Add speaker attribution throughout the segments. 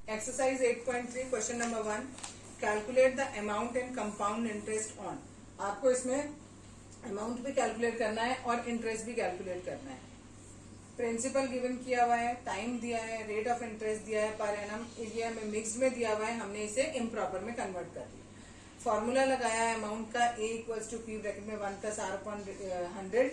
Speaker 1: Exercise 8.3 question number 1, calculate the amount and compound interest on. आपको इसमें amount भी calculate करना है और इंटरेस्ट भी कैलकुलेट करना है। प्रिंसिपल गिवन किया हुआ है, टाइम दिया है, रेट ऑफ इंटरेस्ट दिया है, पर एनम ये हमें मिक्स में दिया हुआ है, हमने इसे इम्प्रॉपर में कन्वर्ट कर दिया। फॉर्मूला लगाया है अमाउंट का, A equals to P bracket में 1 प्लस R अपॉन 100।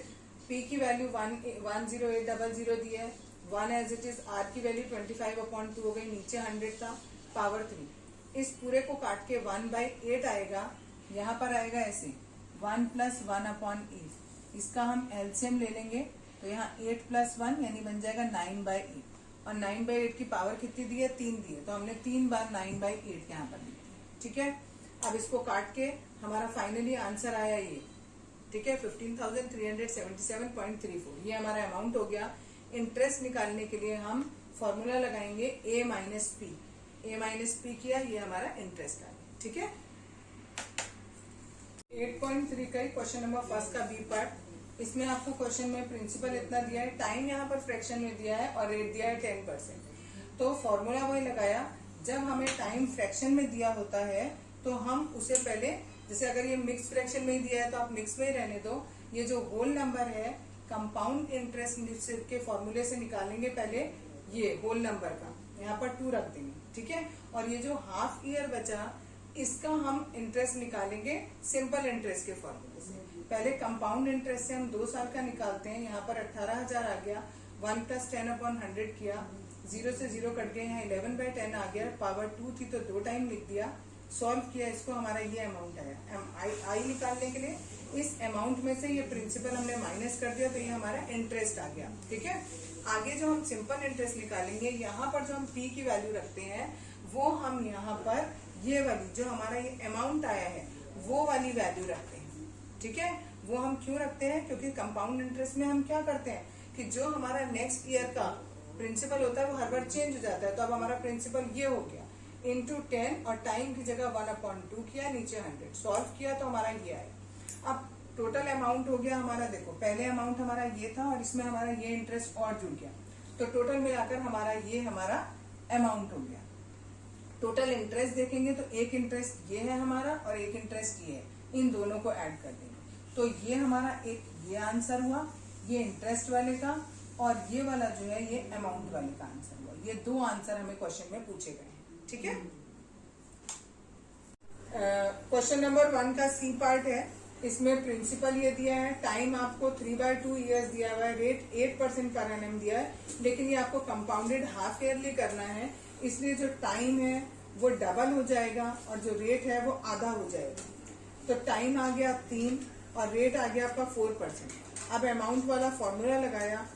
Speaker 1: P की वैल्यू 10800 दी है, 1 एज इट इज, R की वैल्यू 25/2 हो गई, नीचे 100 था, पावर 3। इस पूरे को काट के 1/8 आएगा, यहाँ पर आएगा ऐसे 1 प्लस 1 अपॉन 8। इसका हम एलसीएम ले लेंगे तो यहाँ 8 प्लस 1 यानी बन जाएगा 9/8, और 9/8 की पावर कितनी दी है, 3 दी है, तो हमने 3 बार 9/8 यहाँ पर दी। ठीक है, अब इसको काट के हमारा फाइनली आंसर आया ये। ठीक है, 15,377.34 ये हमारा अमाउंट हो गया। इंटरेस्ट निकालने के लिए हम फॉर्मूला लगाएंगे A minus P. A minus P किया, ये हमारा इंटरेस्ट आ गया। ठीक है, 8.3 का क्वेश्चन नंबर फर्स्ट का बी पार्ट। इसमें आपको क्वेश्चन में प्रिंसिपल इतना दिया है, टाइम यहाँ पर फ्रैक्शन में दिया है और रेट दिया है 10%। तो फॉर्मूला वही लगाया, जब हमें टाइम फ्रैक्शन में दिया होता है तो हम उसे पहले, जैसे अगर ये मिक्स फ्रैक्शन में ही दिया है तो आप मिक्स में ही रहने दो। ये जो होल नंबर है कंपाउंड इंटरेस्ट के फॉर्मूले से निकालेंगे पहले ये होल नंबर का, यहाँ पर 2 रख देंगे। ठीक है, और ये जो हाफ ईयर बचा इसका हम इंटरेस्ट निकालेंगे सिंपल इंटरेस्ट के फॉर्मूले से। पहले कंपाउंड इंटरेस्ट से हम 2 साल का निकालते हैं, यहाँ पर 18,000 आ गया, 1 प्लस 10/100 किया, 0 से 0 कट गए, यहाँ 11/10 आ गया, पावर 2 थी तो 2 टाइम लिख दिया, सॉल्व किया, इसको हमारा ये अमाउंट आया। आई निकालने के लिए इस अमाउंट में से ये प्रिंसिपल हमने माइनस कर दिया तो ये हमारा इंटरेस्ट आ गया। ठीक है, आगे जो हम सिंपल इंटरेस्ट निकालेंगे, यहाँ पर जो हम पी की वैल्यू रखते हैं वो हम यहाँ पर ये वाली जो हमारा ये अमाउंट आया है वो वाली वैल्यू रखते हैं। ठीक है, वो हम क्यों रखते हैं, क्योंकि कंपाउंड इंटरेस्ट में हम क्या करते हैं कि जो हमारा नेक्स्ट ईयर का प्रिंसिपल होता है वो हर बार चेंज हो जाता है। तो अब हमारा प्रिंसिपल ये हो गया इंटू 10 और टाइम की जगह 1/2 किया, नीचे 100, सॉल्व किया तो हमारा ये आया। अब टोटल अमाउंट हो गया हमारा, देखो पहले अमाउंट हमारा ये था और इसमें हमारा ये इंटरेस्ट और जुड़ गया, तो टोटल मिलाकर हमारा ये हमारा अमाउंट हो गया। टोटल इंटरेस्ट देखेंगे तो एक इंटरेस्ट ये है हमारा और एक इंटरेस्ट ये है, इन दोनों को ऐड कर देंगे तो ये हमारा एक ये आंसर हुआ, ये इंटरेस्ट वाले का, और ये वाला जो है ये अमाउंट वाले का आंसर हुआ। ये 2 आंसर हमें क्वेश्चन में पूछे गए। ठीक है, क्वेश्चन नंबर 1 का सी पार्ट है। इसमें प्रिंसिपल ये दिया है, टाइम आपको 3/2 इयर्स दिया हुआ है, रेट 8% पर एनम दिया है, लेकिन ये आपको कंपाउंडेड हाफ ईयरली करना है, इसलिए जो टाइम है वो डबल हो जाएगा और जो रेट है वो आधा हो जाएगा। तो टाइम आ गया 3 और रेट आ गया आपका 4%। अब अमाउंट वाला फॉर्मूला लगाया,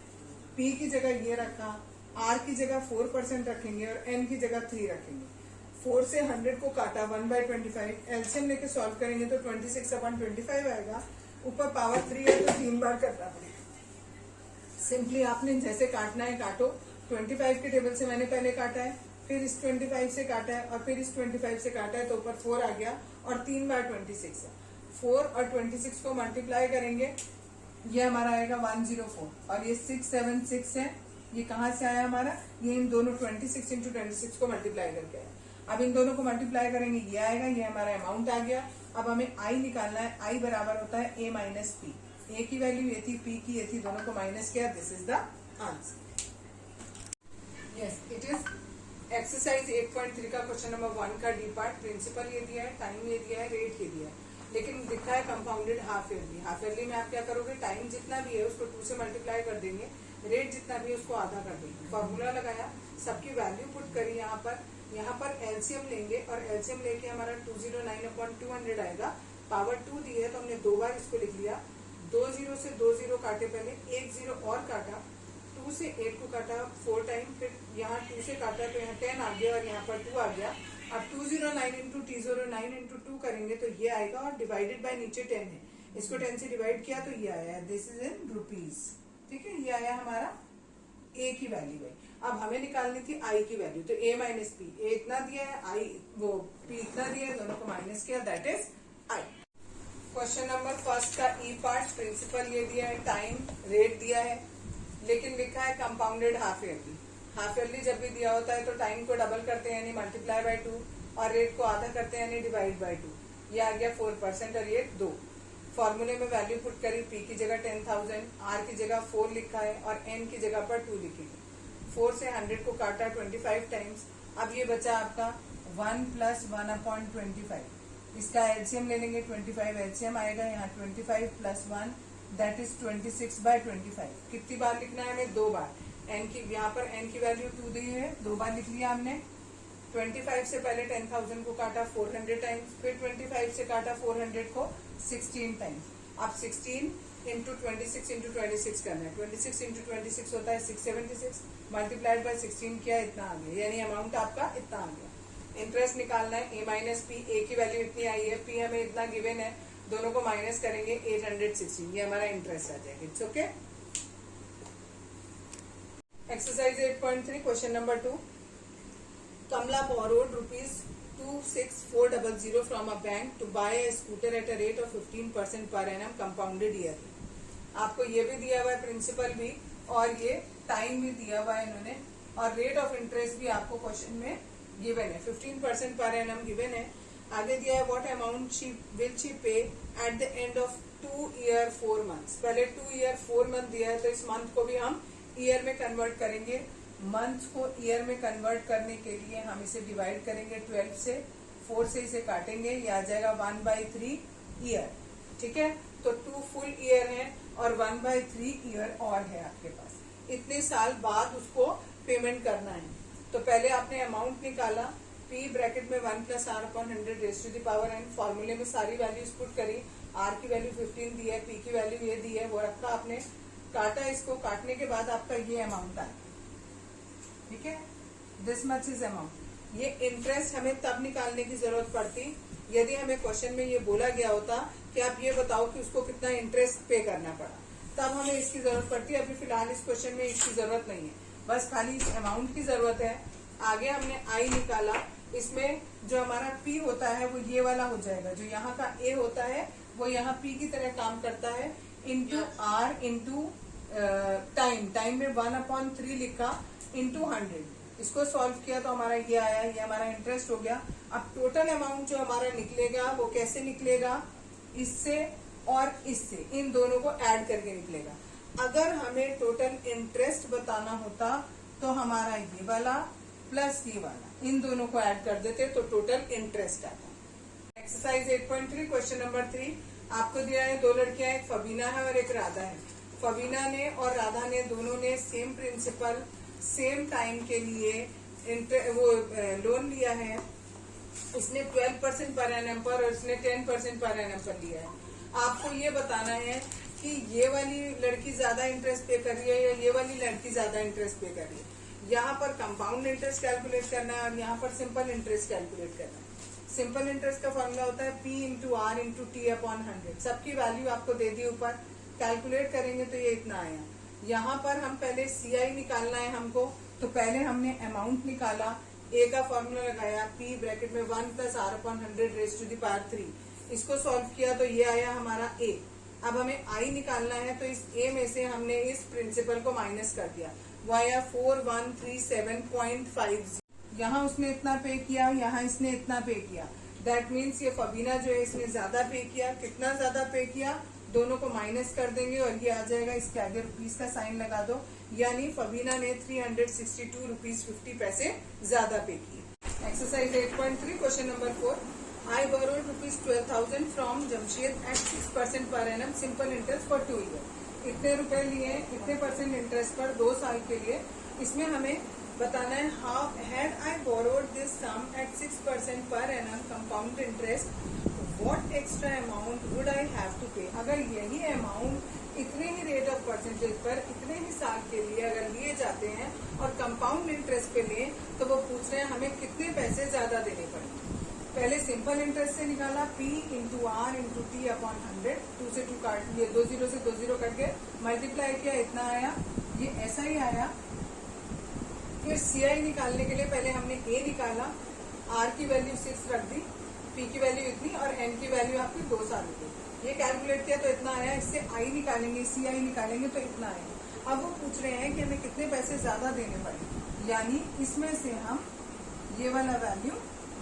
Speaker 1: पी की जगह ये रखा, आर की जगह 4% रखेंगे और एन की जगह 3 रखेंगे। 4 से 100 को काटा, 1/25, एलसीएम लेके सॉल्व करेंगे तो 26/25 आएगा, ऊपर पावर 3 है तो 3 बार करना पड़ेगा। सिंपली आपने जैसे काटना है काटो, 25 के टेबल से मैंने पहले काटा है, फिर इस 25 से काटा है और फिर इस 25 से काटा है तो ऊपर 4 आ गया और 3 बार 26 है। 4 और 26 को मल्टीप्लाई करेंगे, ये हमारा आएगा 104, और ये 676 है, ये कहाँ से आया हमारा, ये इन दोनों 26 इंटू 26 को मल्टीप्लाई करके आया। अब इन दोनों को मल्टीप्लाई करेंगे, ये आएगा, ये हमारा अमाउंट आ गया। अब हमें आई निकालना है, आई बराबर होता है A माइनस पी। ए की वैल्यू ये थी, पी की ये थी, दोनों को माइनस किया, this is the answer. Yes, it is exercise 8.3 का क्वेश्चन नंबर 1 का डी पार्ट। प्रिंसिपल ये दिया है, टाइम ये दिया है, रेट ये दिया है, लेकिन लिखा है compounded half yearly. Half yearly में आप क्या करोगे, टाइम जितना भी है उसको 2 से मल्टीप्लाई कर देंगे, रेट जितना भी है उसको आधा कर देंगे। फॉर्मूला लगाया, सबकी वैल्यू पुट करी, यहाँ पर एलसीएम लेंगे और एलसीएम लेके हमारा 209/200 आएगा, पावर 2 दी है तो हमने 2 बार इसको लिख लिया। 2 0 से 2 0 काटे, पहले 1 0 और काटा, 2 से 8 को काटा 4 टाइम, फिर यहाँ 2 से काटा तो यहाँ 10 आ गया और यहाँ पर 2 आ गया। अब 209 इंटू T09 इंटू 2 करेंगे तो ये आएगा, और डिवाइडेड बाय नीचे 10 है, इसको 10 से डिवाइड किया तो ये आया है, दिस इज इन रुपीज। ठीक है, ये आया हमारा ए की वैल्यू है। अब हमें निकालनी थी आई की वैल्यू, तो A माइनस पी, ए इतना दिया है, आई वो पी इतना दिया है, दोनों को माइनस किया, that is I. Question number first का ई पार्ट। प्रिंसिपल ये दिया है, टाइम, रेट दिया है, लेकिन लिखा है compounded half yearly. Half yearly जब भी दिया होता है तो टाइम को डबल करते हैं यानी मल्टीप्लाई बाय 2 और रेट को आधा करते हैं यानी डिवाइड बाय 2। ये आ गया 4% और ये 2। फॉर्मूले में वैल्यू पुट करी, पी की जगह 10,000, आर की जगह 4 लिखा है और एन की जगह पर 2 लिखेंगे। 4 से 100 को काटा 25 टाइम्स। अब ये बचा आपका 1 + 1/25। इसका एलसीएम ले लेंगे, 25 एलसीएम आएगा, यहाँ 25 + 1 दैट इज 26/25। कितनी बार लिखना है हमें? 2 बार। एन की यहाँ पर एन की वैल्यू 2 दी है, 2 बार लिख लिया हमने। 25 से पहले 10,000 को काटा 400 टाइम्स, फिर 25 से काटा 400 को 16 टाइम्स। अब 16 इंटू 26 इंटू 26 करना है। 26 इंटू 26 होता है 676, मल्टीप्लाइड बाय 16 किया, इतना आ गया, यानी अमाउंट आपका इतना आ गया। इंटरेस्ट निकालना है, ए माइनस पी। ए की वैल्यू इतनी आई है, पी हमें इतना गिवन है, दोनों को माइनस करेंगे 816, ये हमारा इंटरेस्ट आ जाएगा। It's okay. Exercise 8.3 question number 2। Kamla borrowed rupees 26,400 from a bank to buy a scooter at a rate of 15% per annum compounded yearly। आपको ये भी दिया हुआ है, प्रिंसिपल भी, और ये टाइम भी दिया हुआ है इन्होंने, और रेट ऑफ इंटरेस्ट भी आपको क्वेश्चन में गिवन है, 15% पर एनम गिवन है। आगे दिया है what amount she will she pay at the end of 2 year 4 months। पहले 2 year 4 month दिया है, तो इस मंथ को भी हम ईयर में कन्वर्ट करेंगे। मंथ को ईयर में कन्वर्ट करने के लिए हम इसे डिवाइड करेंगे 12 से, 4 से इसे काटेंगे, ये आ जाएगा 1/3 ईयर। ठीक है, तो 2 फुल ईयर है और 1/3 ईयर और है आपके पास। इतने साल बाद उसको पेमेंट करना है। तो पहले आपने अमाउंट निकाला, पी ब्रैकेट में 1 + r/100 raise to the power n। फॉर्मूले में सारी वैल्यूज पुट करी, आर की वैल्यू 15 दी है, पी की वैल्यू ये दी है, वो रखा आपने, काटा। इसको काटने के बाद आपका ये अमाउंट आया। ठीक है, दिस मच इज अमाउंट। ये इंटरेस्ट हमें तब निकालने की जरूरत पड़ती यदि हमें क्वेश्चन में ये बोला गया होता कि आप ये बताओ कि उसको कितना इंटरेस्ट पे करना पड़ा, तब हमें इसकी जरूरत पड़ती है। अभी फिलहाल इस क्वेश्चन में इसकी जरूरत नहीं है, बस खाली इस अमाउंट की जरूरत है। आगे हमने आई निकाला, इसमें जो हमारा पी होता है वो ये वाला हो जाएगा, जो यहाँ का ए होता है वो यहाँ पी की तरह काम करता है, इंटू आर इंटू टाइम में 1/3 लिखा इंटू 100। इसको सॉल्व किया तो हमारा ये आया, ये हमारा इंटरेस्ट हो गया। अब टोटल अमाउंट जो हमारा निकलेगा वो कैसे निकलेगा? इससे और इससे, इन दोनों को ऐड करके निकलेगा। अगर हमें टोटल इंटरेस्ट बताना होता तो हमारा ये वाला प्लस ये वाला, इन दोनों को ऐड कर देते तो टोटल इंटरेस्ट आता। Exercise 8.3 question number 3। आपको दिया है 2 लड़कियां, एक फबीना है और एक राधा है। फबीना ने और राधा ने दोनों ने सेम प्रिंसिपल सेम टाइम के लिए वो लोन लिया है। इसने 12% पर एनम पर और इसने 10% पर एनम पर लिया है। आपको ये बताना है कि ये वाली लड़की ज्यादा इंटरेस्ट पे कर रही है या ये वाली लड़की ज्यादा इंटरेस्ट पे कर रही है। यहाँ पर कंपाउंड इंटरेस्ट कैलकुलेट करना है और यहाँ पर सिंपल इंटरेस्ट कैलकुलेट करना है। सिंपल इंटरेस्ट का फॉर्मूला होता है P into R into T/100। सबकी वैल्यू आपको दे दी ऊपर, कैलकुलेट करेंगे तो ये इतना आया। यहाँ पर हम पहले CI निकालना है हमको, तो पहले हमने अमाउंट निकाला, ए का फॉर्मूला लगाया, P ब्रैकेट में 1 + r/100 raise to the power 3। इसको सॉल्व किया तो ये आया हमारा A। अब हमें I निकालना है, तो इस A में से हमने इस प्रिंसिपल को माइनस कर दिया, वो आया 4137.50। यहाँ उसने इतना पे किया, यहाँ इसने इतना पे किया। दैट मीन्स ये फबीना जो है इसने ज्यादा पे किया। कितना ज्यादा पे किया? दोनों को माइनस कर देंगे और ये आ जाएगा, इसके आगे रुपीस का साइन लगा दो, यानी फबीना ने 362 रुपीज 50 पैसे ज्यादा पे किए। Exercise 8.3 question number 4। I borrowed rupees 12,000 from Jamshed at 6% per annum simple interest for 2 year. इतने रुपए लिए, इतने % इंटरेस्ट पर 2 साल के लिए। इसमें हमें बताना है how had I borrowed this sum at 6% per annum compound interest, what extra amount would I have to pay. अगर यही अमाउंट इतने ही रेट ऑफ परसेंटेज पर इतने ही साल के लिए अगर लिए जाते हैं और कंपाउंड इंटरेस्ट पे लें, तो वो पूछ रहे हैं हमें कितने पैसे ज्यादा देने पड़ेंगे। पहले सिंपल इंटरेस्ट से निकाला, P into R into T/100, 2 से 2 काट लिए, 2 0 से 2 0 कट के मल्टीप्लाई किया, इतना आया, ये ऐसा ही आया। फिर CI निकालने के लिए पहले हमने A निकाला, R की वैल्यू 6 रख दी, P की वैल्यू इतनी और N की वैल्यू आपकी 2 साल की। ये कैलकुलेट किया तो इतना आया। इससे I निकालेंगे, CI निकालेंगे तो इतना आएगा। अब वो पूछ रहे हैं कि हमें कितने पैसे ज्यादा देने पड़े, यानी इसमें से हम ये वाला वैल्यू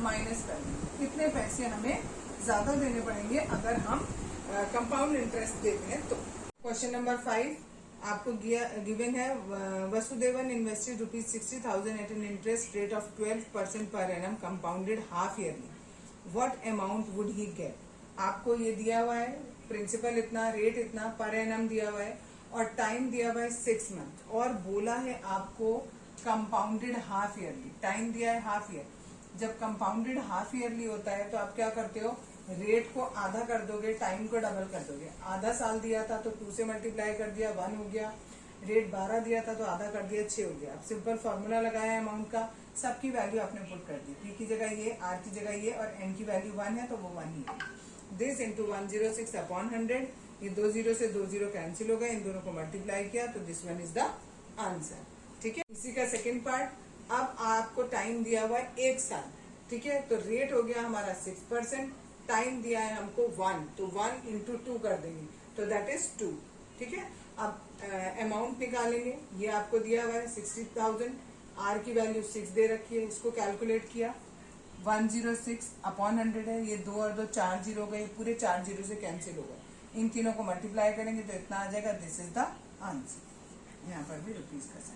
Speaker 1: माइनस कर देंगे, कितने पैसे हमें ज्यादा देने पड़ेंगे अगर हम कंपाउंड इंटरेस्ट देते हैं तो। क्वेश्चन नंबर 5 आपको गिवन है, Vasudevan invested ₹60,000 at an interest rate of 12% per annum compounded half yearly, what amount would he get. आपको ये दिया हुआ है, प्रिंसिपल इतना, रेट इतना, पर एनम दिया हुआ है और टाइम दिया हुआ है 6 मंथ, और बोला है आपको कंपाउंडेड हाफ ईयरली, टाइम दिया है हाफ ईयर। जब कंपाउंडेड हाफ ईयरली होता है तो आप क्या करते हो, रेट को आधा कर दोगे, टाइम को डबल कर दोगे। आधा साल दिया था तो 2 से मल्टीप्लाई कर दिया, 1 हो गया। रेट 12 दिया था तो आधा कर दिया, 6 हो गया। अब सिंपल फॉर्मूला लगाया अमाउंट का, सबकी वैल्यू आपने पुट कर दी, पी की जगह ये, आर की जगह ये, और एन की वैल्यू 1 है तो वो 1 ही है। दिस इंटू 106 अपॉन 100, ये 2 0 से 2 0 कैंसिल हो गए, इन दोनों को मल्टीप्लाई किया तो this one is the answer. ठीक है, इसी का सेकेंड पार्ट। अब आपको टाइम दिया हुआ है 1 साल, ठीक है, तो रेट हो गया हमारा 6%, टाइम दिया है हमको 1, तो 1 इंटू 2 कर देंगे तो दैट इज 2। ठीक है, अब अमाउंट निकालेंगे, ये आपको दिया हुआ है 60,000, आर की वैल्यू 6 दे रखी है, इसको कैलकुलेट किया, 106 अपॉन 100 है, ये 2 और 2 4 जीरो गए, पूरे 4 जीरो से कैंसिल हो गए, इन तीनों को मल्टीप्लाई करेंगे तो इतना आ जाएगा, दिस इज द आंसर। यहाँ पर भी रुपीज का sign.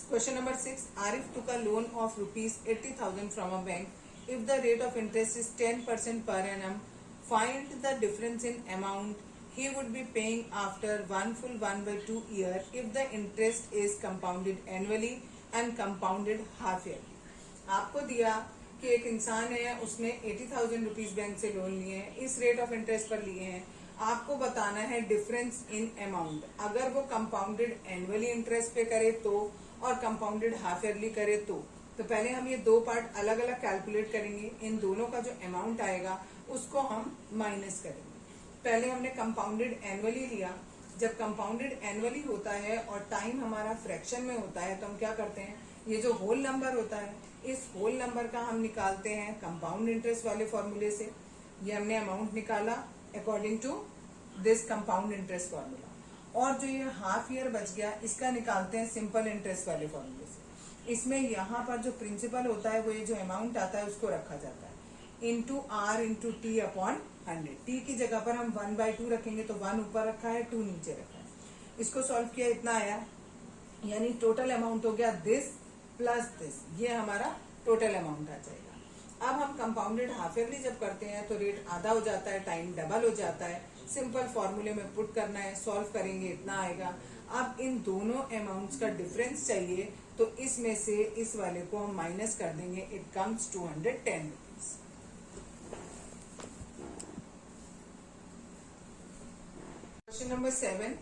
Speaker 1: Question number 6. Arif took a loan of ₹80,000 from a bank. If the rate of interest is 10% per annum, find the difference in amount he would be paying after one full 1/2 year if the interest is compounded annually and compounded half yearly. आपको दिया कि एक इंसान है, उसने 80,000 rupees bank से loan लिए हैं, इस रेट ऑफ इंटरेस्ट पर लिए हैं। आपको बताना है डिफरेंस इन अमाउंट, अगर वो कंपाउंडेड एनुअली इंटरेस्ट पे करे तो, और कंपाउंडेड हाफ ईयरली करे तो पहले हम ये 2 पार्ट अलग अलग कैलकुलेट करेंगे। इन दोनों का जो अमाउंट आएगा उसको हम माइनस करेंगे। पहले हमने कंपाउंडेड एनुअली लिया, जब कंपाउंडेड एनुअली होता है और टाइम हमारा फ्रैक्शन में होता है तो हम क्या करते हैं, ये जो होल नंबर होता है, इस होल नंबर का हम निकालते हैं कंपाउंड इंटरेस्ट वाले फॉर्मूले से। ये हमने अमाउंट निकाला according to this compound interest formula, और जो ये हाफ ईयर बच गया इसका निकालते हैं सिंपल इंटरेस्ट वाले फॉर्मूले से। इसमें यहाँ पर जो प्रिंसिपल होता है वो ये जो अमाउंट आता है उसको रखा जाता है into R into T upon 100। T की जगह पर हम 1/2 रखेंगे तो 1 ऊपर रखा है, 2 नीचे रखा है। इसको सॉल्व किया, इतना आया, यानी टोटल अमाउंट हो गया दिस प्लस दिस, ये हमारा टोटल अमाउंट आ जाएगा। अब हम कंपाउंडेड हाफ ईयरली जब करते हैं तो रेट आधा हो जाता है, टाइम डबल हो जाता है। सिंपल फॉर्मूले में पुट करना है, सॉल्व करेंगे, इतना आएगा। अब इन दोनों अमाउंट्स का डिफरेंस चाहिए तो इसमें से इस वाले को हम माइनस कर देंगे, it comes 210 rupees. Question number 7,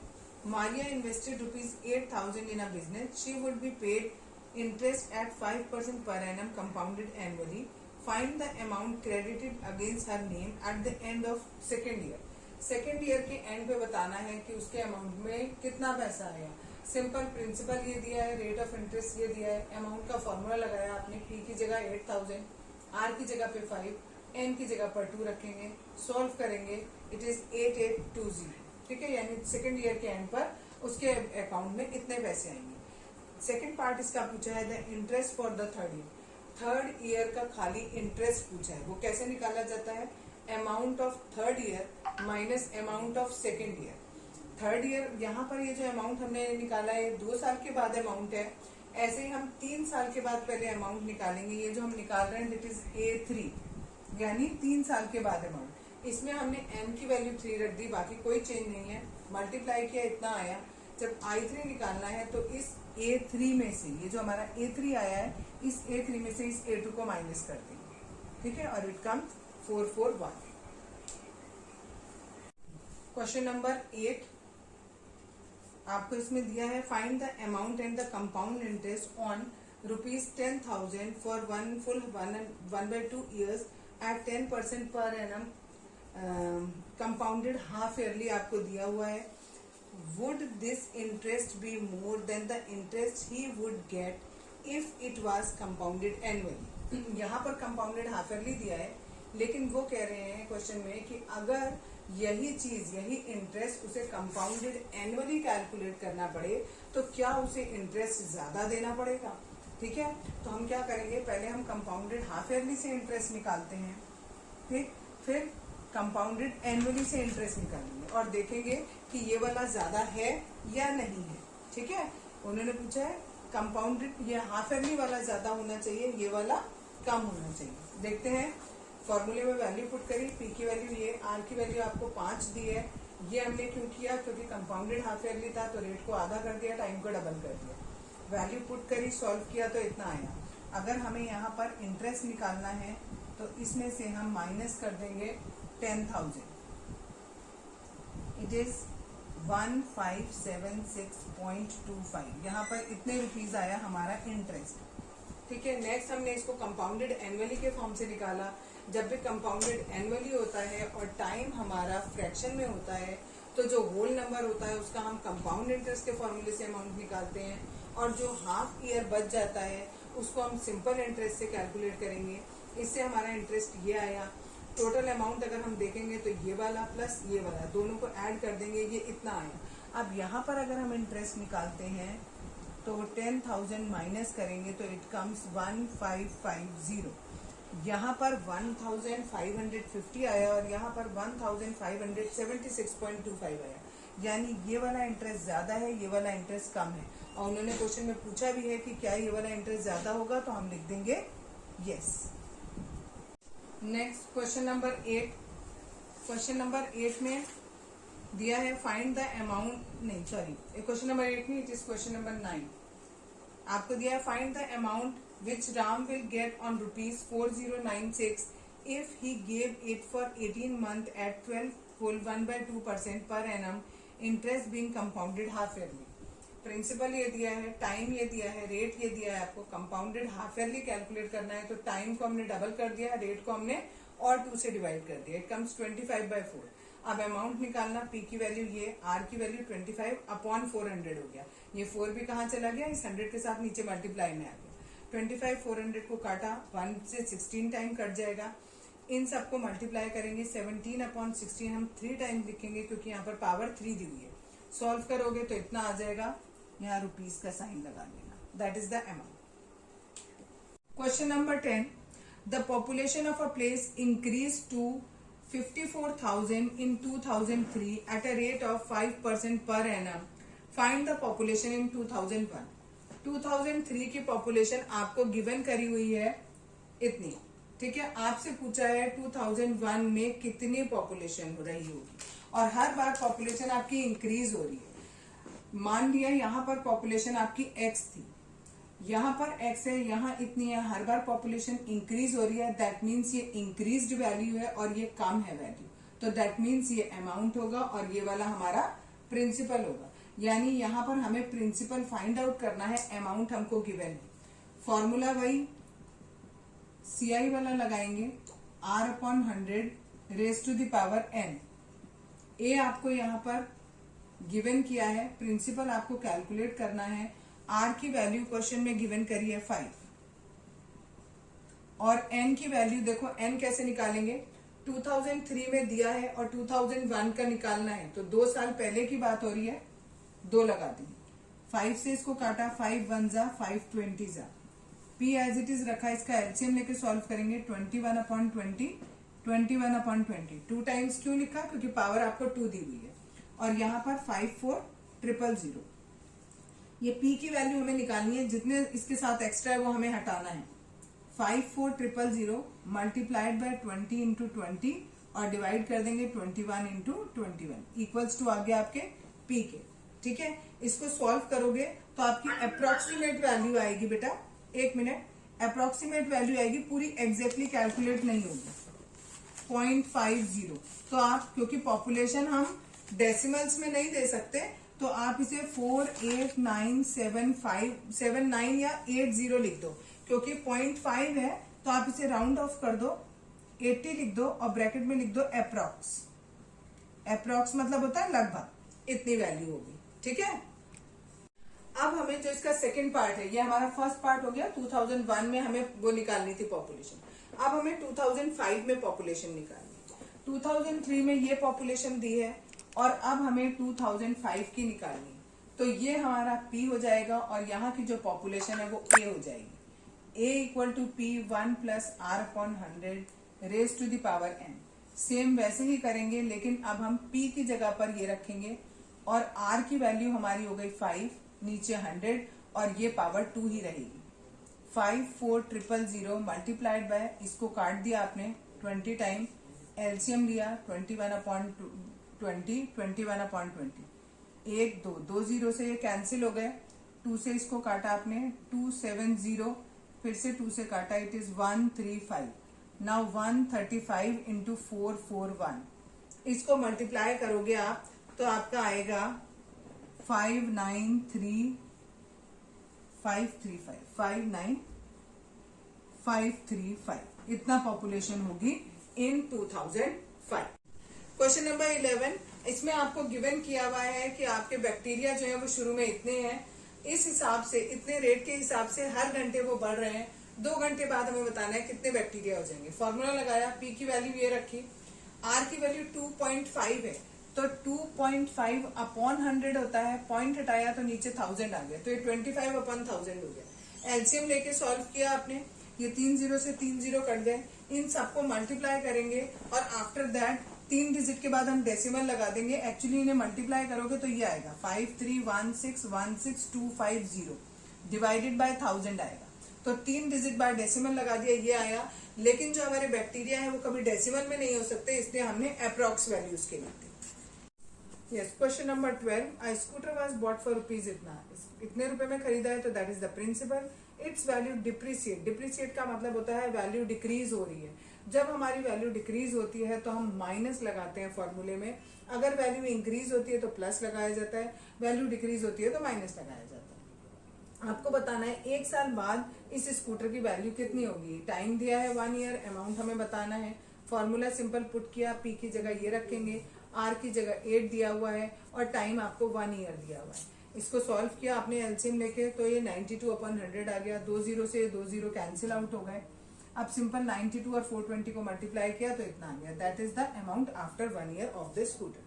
Speaker 1: Maria invested ₹8,000 in a business. She would be paid interest at 5% per annum compounded annually. Find the amount credited against her name at the end of second year. Second year के and पे बताना है कि उसके amount में कितना पैसा आया। सिंपल प्रिंसिपल ये दिया है, रेट ऑफ इंटरेस्ट ये दिया है, अमाउंट का फॉर्मूला लगाया आपने, पी की जगह 8,000, आर की जगह पे 5, एन की जगह पर 2 रखेंगे, सॉल्व करेंगे, इट इज 8820। ठीक है, यानी सेकेंड ईयर के एंड पर उसके अकाउंट में इतने पैसे आएंगे। सेकेंड पार्ट इसका पूछा है the interest for the third year. Third year का खाली इंटरेस्ट पूछा है, वो कैसे निकाला जाता है, amount of third year minus amount of second year. Third year यहाँ पर ये जो अमाउंट हमने निकाला है 2 साल के बाद अमाउंट है, ऐसे ही हम 3 साल के बाद पहले अमाउंट निकालेंगे। ये जो हम निकाल रहे हैं दिट इज A3, यानी 3 साल के बाद अमाउंट। इसमें हमने m की वैल्यू 3 रख दी, बाकी कोई चेंज नहीं है, मल्टीप्लाई किया, इतना आया। जब I3 निकालना है तो इस A3 में से, ये जो हमारा A3 आया है, इस A3 में से इस A2 को माइनस कर देंगे। ठीक है, और इट कम्स 441। क्वेश्चन नंबर 8 आपको इसमें दिया है, find the amount and the compound interest on ₹10,000 for one full 1/2 years at 10% per annum compounded half yearly आपको दिया हुआ है। Would this interest be more than the interest he would get if it was compounded annually. यहाँ पर compounded half yearly दिया है, लेकिन वो कह रहे हैं क्वेश्चन में कि अगर यही चीज, यही इंटरेस्ट उसे कंपाउंडेड एनुअली कैलकुलेट करना पड़े तो क्या उसे इंटरेस्ट ज्यादा देना पड़ेगा? ठीक है, तो हम क्या करेंगे, पहले हम कंपाउंडेड हाफ ईयरली से इंटरेस्ट निकालते हैं, ठीक, फिर कंपाउंडेड एनुअली से इंटरेस्ट निकालेंगे और देखेंगे कि ये वाला ज्यादा है या नहीं है। ठीक है, उन्होंने पूछा है कंपाउंडेड, ये हाफ ईयरली वाला ज्यादा होना चाहिए, ये वाला कम होना चाहिए। देखते हैं, फॉर्मूले में वैल्यू पुट करी, पी की वैल्यू ये, आर की वैल्यू आपको 5 दी है। ये हमने क्यों किया, क्योंकि कंपाउंडेड हाफ ईयरली था तो रेट को आधा कर दिया, टाइम को डबल कर दिया। वैल्यू पुट करी, सॉल्व किया तो इतना आया। अगर हमें यहाँ पर इंटरेस्ट निकालना है तो इसमें से हम माइनस कर देंगे 10,000, इट इज 1576.25। यहाँ पर इतने रुपीज आया हमारा इंटरेस्ट। ठीक है, नेक्स्ट हमने इसको कंपाउंडेड एनुअली के फॉर्म से निकाला। जब भी कंपाउंडेड एनुअली होता है और टाइम हमारा फ्रैक्शन में होता है तो जो होल नंबर होता है उसका हम कंपाउंड इंटरेस्ट के फॉर्मूले से अमाउंट निकालते हैं, और जो हाफ ईयर बच जाता है उसको हम सिंपल इंटरेस्ट से कैलकुलेट करेंगे। इससे हमारा इंटरेस्ट ये आया। टोटल अमाउंट अगर हम देखेंगे तो ये वाला प्लस ये वाला दोनों को ऐड कर देंगे, ये इतना आया। अब यहाँ पर अगर हम इंटरेस्ट निकालते हैं तो 10,000 माइनस करेंगे तो इट कम्स 1550। यहाँ पर 1550 आया और यहाँ पर 1576.25 आया, यानी ये वाला इंटरेस्ट ज्यादा है, ये वाला इंटरेस्ट कम है। और उन्होंने क्वेश्चन में पूछा भी है कि क्या ये वाला इंटरेस्ट ज्यादा होगा, तो हम लिख देंगे yes. Next question number 8। Question number 8 में दिया है फाइंड द अमाउंट, नहीं सॉरी, क्वेश्चन नंबर 8 नहीं, इट इज क्वेश्चन नंबर 9। आपको दिया है find the amount which Ram will get on rupees 4096 if he gave it for 18 months at 12.1/2% per annum, interest being compounded half yearly। Principal ये दिया है, time ये दिया है, रेट ये दिया है। आपको कंपाउंडेड हाफ ईयरली कैलकुलेट करना है तो टाइम को हमने डबल कर दिया, रेट को हमने और 2 से डिवाइड कर दिया, इट कम्स 25/4। अब अमाउंट निकालना, पी की वैल्यू ये, आर की वैल्यू 25/400 हो गया। ये 4 भी कहाँ चला गया, इस 100 के साथ नीचे मल्टीप्लाई में आ गया। 25/400 को काटा, 1 से 16 टाइम कट जाएगा। इन सबको मल्टीप्लाई करेंगे, 17/16 हम 3 टाइम लिखेंगे क्योंकि यहाँ पर पावर 3 दी हुई है। सॉल्व करोगे तो इतना आ जाएगा, यहाँ रुपीज का साइन लगा देना, that is the amount. Question number 10। The population of a place increase to 54,000 in 2003 at a rate of 5% per annum. Find the population in 2001. 2003 की पॉपुलेशन आपको गिवन करी हुई है इतनी, ठीक है। आपसे पूछा है 2001 में कितनी पॉपुलेशन हो रही होगी, और हर बार पॉपुलेशन आपकी इंक्रीज हो रही है। मान लिया यहाँ पर पॉपुलेशन आपकी x थी, यहाँ पर x है, यहाँ इतनी है, हर बार पॉपुलेशन इंक्रीज हो रही है, दैट मीन्स ये इंक्रीज्ड वैल्यू है और ये कम है वैल्यू, तो दैट मीन्स ये अमाउंट होगा और ये वाला हमारा प्रिंसिपल होगा। यानी यहाँ पर हमें प्रिंसिपल फाइंड आउट करना है, अमाउंट हमको गिवन है। फॉर्मूला वही CI वाला लगाएंगे, R/100 raise to the power n। ए आपको यहाँ पर गिवन किया है, प्रिंसिपल आपको कैलकुलेट करना है। आर की वैल्यू क्वेश्चन में गिवन करी है 5, और एन की वैल्यू देखो, एन कैसे निकालेंगे, 2003 में दिया है और 2001 का निकालना है, तो 2 साल पहले की बात हो रही है, 2 लगा दी, 5 से इसको काटा, 5 1 जा 5 20 जा, पी एज इट इज रखा, इसका एलसीएम लेके सॉल्व करेंगे, 21/20 21/20। 2 टाइम्स क्यों लिखा, क्योंकि पावर आपको 2 दी हुई है, और यहाँ पर 54,000। ये पी की वैल्यू हमें निकालनी है, जितने इसके साथ एक्स्ट्रा है वो हमें हटाना है। 54,000 मल्टीप्लाइड बाय 20 इंटू 20 और डिवाइड कर देंगे 21 इंटू 21 इक्वल्स टू आ गया आपके पी के। ठीक है, इसको सॉल्व करोगे तो आपकी अप्रोक्सीमेट वैल्यू आएगी बेटा, 1 मिनट, अप्रोक्सीमेट वैल्यू आएगी, पूरी एग्जैक्टली कैलकुलेट नहीं होगी, 0.50। तो आप, क्योंकि पॉपुलेशन हम डेसिमल्स में नहीं दे सकते, तो आप इसे 4897579 या 80 लिख दो, क्योंकि 0.5 है तो आप इसे राउंड ऑफ कर दो, 80 लिख दो और ब्रैकेट में लिख दो अप्रॉक्स। अप्रॉक्स मतलब होता है लगभग, इतनी वैल्यू होगी। ठीक है, अब हमें जो इसका सेकंड पार्ट है, ये हमारा फर्स्ट पार्ट हो गया, 2001 में हमें वो निकालनी थी पॉपुलेशन। अब हमें 2005 में पॉपुलेशन निकालनी। 2003 में ये पॉपुलेशन दी है और अब हमें 2005 की निकालनी है, तो ये हमारा P हो जाएगा और यहाँ की जो पॉपुलेशन है वो A हो जाएगी। A equal to P 1 plus R upon 100 raise to the power n। Same वैसे ही करेंगे, लेकिन अब हम P की जगह पर ये रखेंगे और R की वैल्यू हमारी हो गई 5, नीचे 100 और ये पावर 2 ही रहेगी। 54,000 मल्टीप्लाइड बाय, इसको काट दिया आपने 20 टाइम, एलसीएम लिया 21 अपॉन 20, 21 अपॉन 20, 1 2 2 जीरो से ये कैंसिल हो गए, 2 से इसको काटा आपने 270, फिर से 2 से काटा, इट इज 135। नाउ 135 इंटू 441, इसको मल्टीप्लाई करोगे आप तो आपका आएगा 59535, इतना पॉपुलेशन होगी इन 2005। क्वेश्चन नंबर 11, इसमें आपको गिवन किया हुआ है कि आपके बैक्टीरिया जो है वो शुरू में इतने हैं, इस हिसाब से इतने रेट के हिसाब से हर घंटे वो बढ़ रहे हैं। 2 घंटे बाद हमें बताना है कितने बैक्टीरिया हो जाएंगे। फॉर्मूला लगाया, पी की वैल्यू ये रखी, आर की वैल्यू 2.5 है, तो 2.5 अपॉन 100 होता है, पॉइंट हटाया तो नीचे 1000 आ गया, तो ये 25 अपॉन 1000 हो गया। एलसीएम लेके सॉल्व किया आपने, ये 3 जीरो से 3 जीरो कट गए, इन सबको मल्टीप्लाई करेंगे और आफ्टर दैट 3 डिजिट के बाद हम डेसिमल लगा देंगे। एक्चुअली इन्हें मल्टीप्लाई करोगे तो ये आएगा 531616,250 डिवाइडेड बाय 1000 आएगा, तो 3 डिजिट बाय डेसिमल लगा दिया, ये आया। लेकिन जो हमारे बैक्टीरिया है वो कभी डेसिमल में नहीं हो सकते, इसलिए हमने अप्रॉक्स वैल्यूज के लिए दी। Yes, question number 12, a scooter was bought for rupees इतने रुपए में खरीदा है, तो that is the principal. It's value depreciate, depreciate का मतलब होता है वैल्यू डिक्रीज हो रही है। जब हमारी वैल्यू डिक्रीज होती है तो हम माइनस लगाते हैं फॉर्मूले में, अगर वैल्यू इंक्रीज होती है तो प्लस लगाया जाता है, वैल्यू डिक्रीज होती है तो माइनस लगाया जाता है। आपको बताना है 1 साल बाद इस स्कूटर की वैल्यू कितनी होगी। टाइम दिया है 1 ईयर, अमाउंट हमें बताना है। फॉर्मूला सिंपल पुट किया, पी की जगह ये रखेंगे, आर की जगह 8 दिया हुआ है और टाइम आपको 1 ईयर दिया हुआ है। इसको सॉल्व किया आपने एलसीएम लेके, तो ये 92 अपॉन 100 आ गया, 2 जीरो से 2 जीरो कैंसिल आउट हो गए। अब सिंपल 92 और 420 को मल्टीप्लाई किया तो इतना आ गया, that is the amount after 1 year of the scooter.